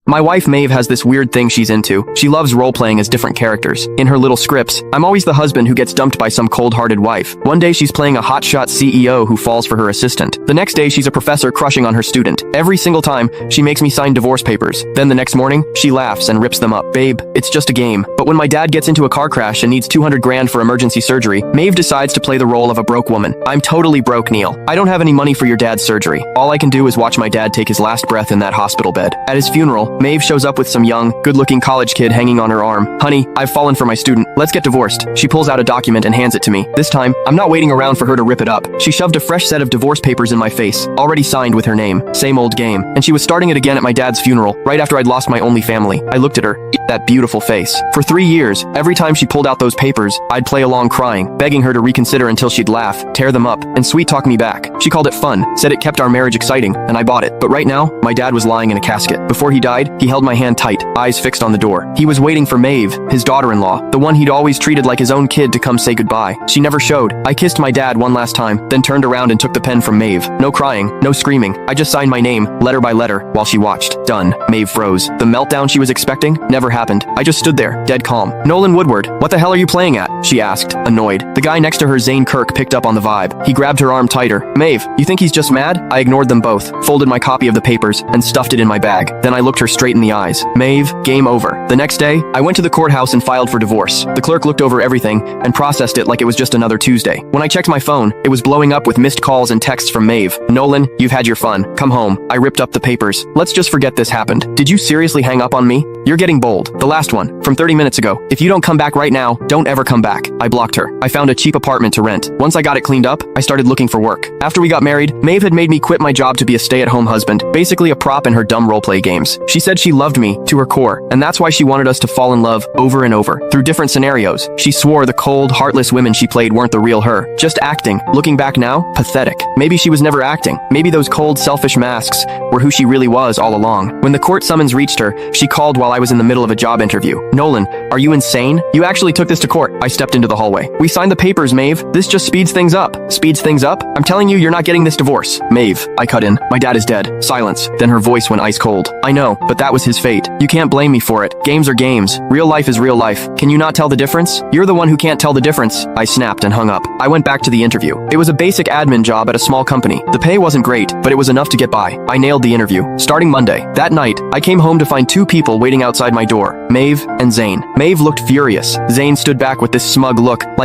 My wife Maeve has this weird thing she's into. She loves role-playing as different characters. In her little scripts, I'm always the husband who gets dumped by some cold-hearted wife. One day she's playing a hotshot CEO who falls for her assistant. The next day she's a professor crushing on her student. Every single time, she makes me sign divorce papers. Then the next morning, she laughs and rips them up. Babe, it's just a game. But when my dad gets into a car crash and needs 200 grand for emergency surgery, Maeve decides to play the role of a broke woman. I'm totally broke, Neil. I don't have any money for your dad's surgery. All I can do is watch my dad take his last breath in that hospital bed. At his funeral, Maeve shows up with some young, good-looking college kid hanging on her arm. Honey, I've fallen for my student. Let's get divorced. She pulls out a document and hands it to me. This time, I'm not waiting around for her to rip it up. She shoved a fresh set of divorce papers in my face, already signed with her name. Same old game. And she was starting it again at my dad's funeral, right after I'd lost my only family. I looked at her. That beautiful face. For 3 years, every time she pulled out those papers, I'd play along crying, begging her to reconsider until she'd laugh, tear them up, and sweet-talk me back. She called it fun, said it kept our marriage exciting, and I bought it. But right now, my dad was lying in a casket. Before he died, he held my hand tight, eyes fixed on the door. He was waiting for Maeve, his daughter-in-law, the one he'd always treated like his own kid, to come say goodbye. She never showed. I kissed my dad one last time, then turned around and took the pen from Maeve. No crying, no screaming. I just signed my name, letter by letter, while she watched. Done. Maeve froze. The meltdown she was expecting never happened. I just stood there, dead calm. Nolan Woodward, what the hell are you playing at? She asked, annoyed. The guy next to her, Zane Kirk, picked up on the vibe. He grabbed her arm tighter. Maeve, you think he's just mad? I ignored them both, folded my copy of the papers, and stuffed it in my bag. Then I looked her straight in the eyes. Maeve, game over. The next day, I went to the courthouse and filed for divorce. The clerk looked over everything and processed it like it was just another Tuesday. When I checked my phone, it was blowing up with missed calls and texts from Maeve. Nolan, you've had your fun. Come home. I ripped up the papers. Let's just forget this happened. Did you seriously hang up on me? You're getting bold. The last one, from 30 minutes ago. If you don't come back right now, don't ever come back. I blocked her. I found a cheap apartment to rent. Once I got it cleaned up, I started looking for work. After we got married, Maeve had made me quit my job to be a stay-at-home husband, basically a prop in her dumb roleplay games. She said she loved me to her core, and that's why she wanted us to fall in love over and over, through different scenarios. She swore the cold, heartless women she played weren't the real her, just acting. Looking back now, pathetic. Maybe she was never acting. Maybe those cold, selfish masks were who she really was all along. When the court summons reached her, she called while I was in the middle of a job interview. Nolan, are you insane? You actually took this to court. I stepped into the hallway. We signed the papers, Maeve. This just speeds things up. Speeds things up? I'm telling you, you're not getting this divorce. Maeve, I cut in. My dad is dead. Silence. Then her voice went ice cold. I know, but that was his fate. You can't blame me for it. Games are games. Real life is real life. Can you not tell the difference? You're the one who can't tell the difference. I snapped and hung up. I went back to the interview. It was a basic admin job at a small company. The pay wasn't great, but it was enough to get by. I nailed the interview. Starting Monday. That night, I came home to find 2 people waiting outside my door. Maeve and Zane. Maeve looked furious. Zane stood back with this smug look, like